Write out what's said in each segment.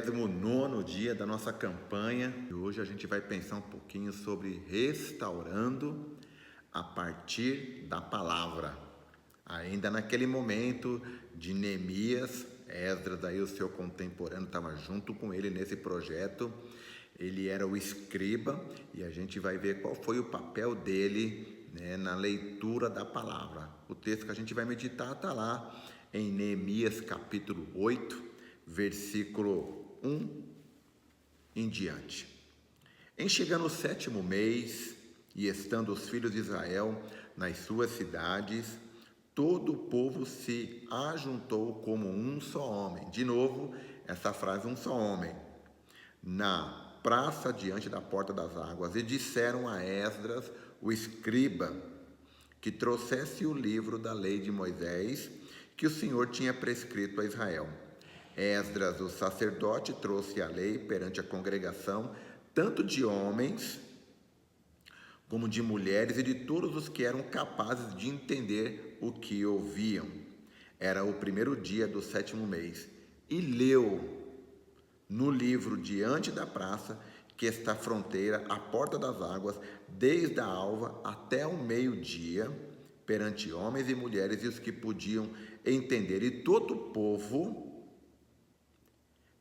29º dia da nossa campanha e hoje a gente vai pensar um pouquinho sobre restaurando a partir da palavra. Ainda naquele momento de Neemias, Esdras, aí o seu contemporâneo, estava junto com ele nesse projeto. Ele era o escriba e a gente vai ver qual foi o papel dele, na leitura da palavra. O texto que a gente vai meditar está lá em Neemias capítulo 8, versículo 1 em diante. Em chegando o 7º mês, e estando os filhos de Israel nas suas cidades, todo o povo se ajuntou como um só homem. De novo, essa frase, um só homem. Na praça diante da porta das águas, e disseram a Esdras, o escriba, que trouxesse o livro da lei de Moisés, que o Senhor tinha prescrito a Israel. Esdras, o sacerdote, trouxe a lei perante a congregação, tanto de homens como de mulheres e de todos os que eram capazes de entender o que ouviam. Era o primeiro dia do 7º mês, e leu no livro diante da praça, que está à fronteira, à porta das águas, desde a alva até o meio-dia, perante homens e mulheres e os que podiam entender. E todo o povo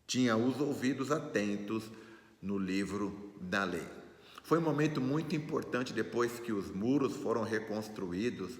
tinha os ouvidos atentos no livro da lei. Foi um momento muito importante depois que os muros foram reconstruídos,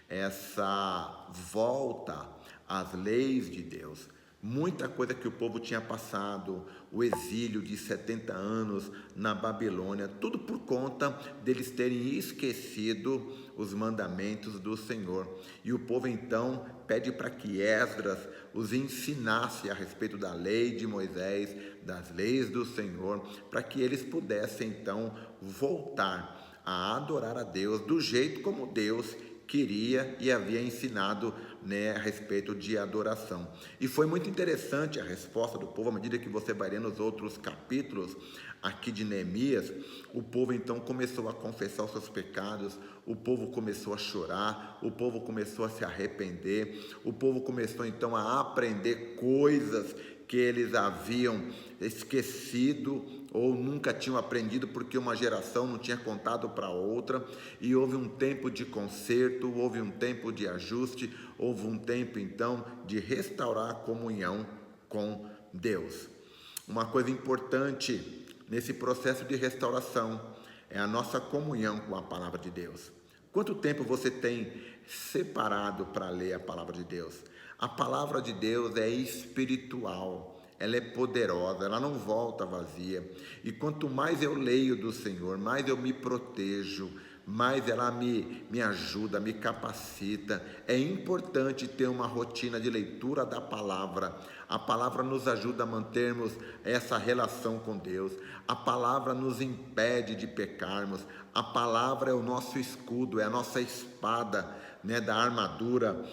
essa volta às leis de Deus. Muita coisa que o povo tinha passado, o exílio de 70 anos na Babilônia, tudo por conta deles terem esquecido os mandamentos do Senhor. E o povo então pede para que Esdras os ensinasse a respeito da lei de Moisés, das leis do Senhor, para que eles pudessem então voltar a adorar a Deus do jeito como Deus queria e havia ensinado, a respeito de adoração. E foi muito interessante a resposta do povo. À medida que você vai lendo os outros capítulos aqui de Neemias, o povo então começou a confessar os seus pecados, o povo começou a chorar, o povo começou a se arrepender, o povo começou então a aprender coisas que eles haviam esquecido ou nunca tinham aprendido porque uma geração não tinha contado para outra, e houve um tempo de conserto, houve um tempo de ajuste, houve um tempo então de restaurar a comunhão com Deus. Uma coisa importante nesse processo de restauração é a nossa comunhão com a palavra de Deus. Quanto tempo você tem separado para ler a palavra de Deus? A palavra de Deus é espiritual, ela é poderosa, ela não volta vazia. E quanto mais eu leio do Senhor, mais eu me protejo, mais ela me ajuda, me capacita. É importante ter uma rotina de leitura da palavra. A palavra nos ajuda a mantermos essa relação com Deus. A palavra nos impede de pecarmos. A palavra é o nosso escudo, é a nossa espada, da armadura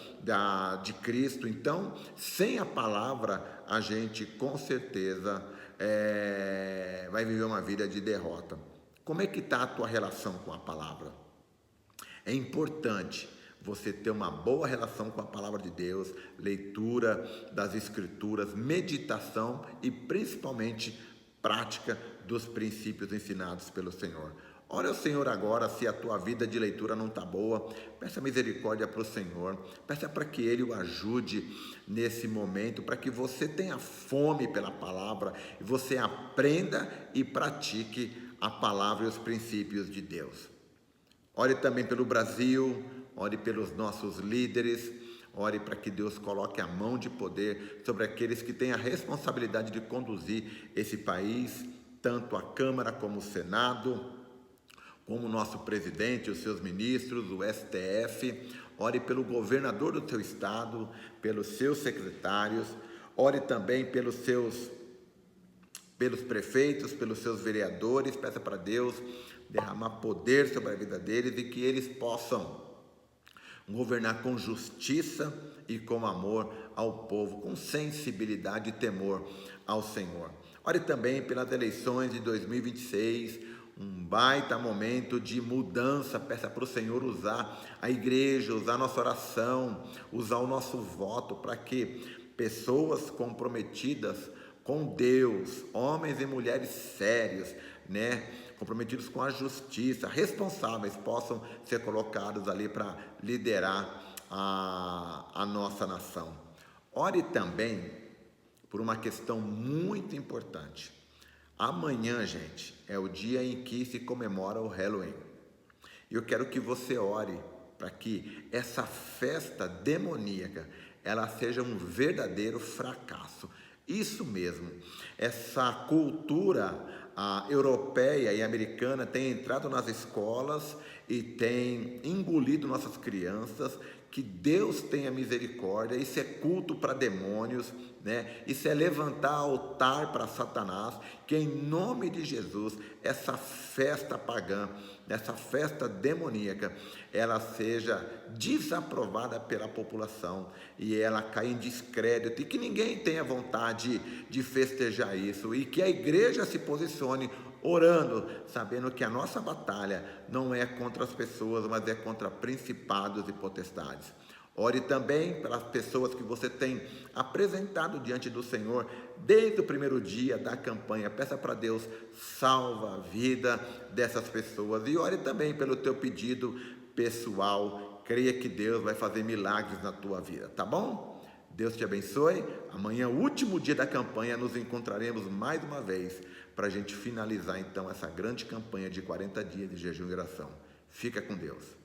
de Cristo. Então, sem a palavra, a gente com certeza vai viver uma vida de derrota. Como é que está a tua relação com a palavra? É importante você ter uma boa relação com a palavra de Deus, leitura das escrituras, meditação e principalmente prática dos princípios ensinados pelo Senhor. Ora ao Senhor agora, se a tua vida de leitura não está boa, peça misericórdia para o Senhor, peça para que Ele o ajude nesse momento, para que você tenha fome pela palavra e você aprenda e pratique a palavra e os princípios de Deus. Ore também pelo Brasil, ore pelos nossos líderes, ore para que Deus coloque a mão de poder sobre aqueles que têm a responsabilidade de conduzir esse país, tanto a Câmara como o Senado, como o nosso presidente, os seus ministros, o STF. Ore pelo governador do teu estado, pelos seus secretários, ore também pelos prefeitos, pelos seus vereadores. Peça para Deus derramar poder sobre a vida deles e que eles possam governar com justiça e com amor ao povo, com sensibilidade e temor ao Senhor. Ore também pelas eleições de 2026, um baita momento de mudança. Peça para o Senhor usar a igreja, usar a nossa oração, usar o nosso voto para que pessoas comprometidas com Deus, homens e mulheres sérios, né, comprometidos com a justiça, responsáveis, possam ser colocados ali para liderar a nossa nação. Ore também por uma questão muito importante. Amanhã, gente, é o dia em que se comemora o Halloween. E eu quero que você ore para que essa festa demoníaca ela seja um verdadeiro fracasso. Isso mesmo, essa cultura europeia e americana tem entrado nas escolas e tem engolido nossas crianças. Que Deus tenha misericórdia. Isso é culto para demônios, né? Isso é levantar altar para Satanás. Que em nome de Jesus, essa festa pagã, essa festa demoníaca, ela seja desaprovada pela população e ela caia em descrédito, e que ninguém tenha vontade de festejar isso, e que a igreja se posicione orando, sabendo que a nossa batalha não é contra as pessoas, mas é contra principados e potestades. Ore também pelas pessoas que você tem apresentado diante do Senhor desde o primeiro dia da campanha. Peça para Deus, salva a vida dessas pessoas. E ore também pelo teu pedido pessoal. Creia que Deus vai fazer milagres na tua vida, tá bom? Deus te abençoe. Amanhã, o último dia da campanha, nos encontraremos mais uma vez para a gente finalizar então essa grande campanha de 40 dias de jejum e oração. Fica com Deus.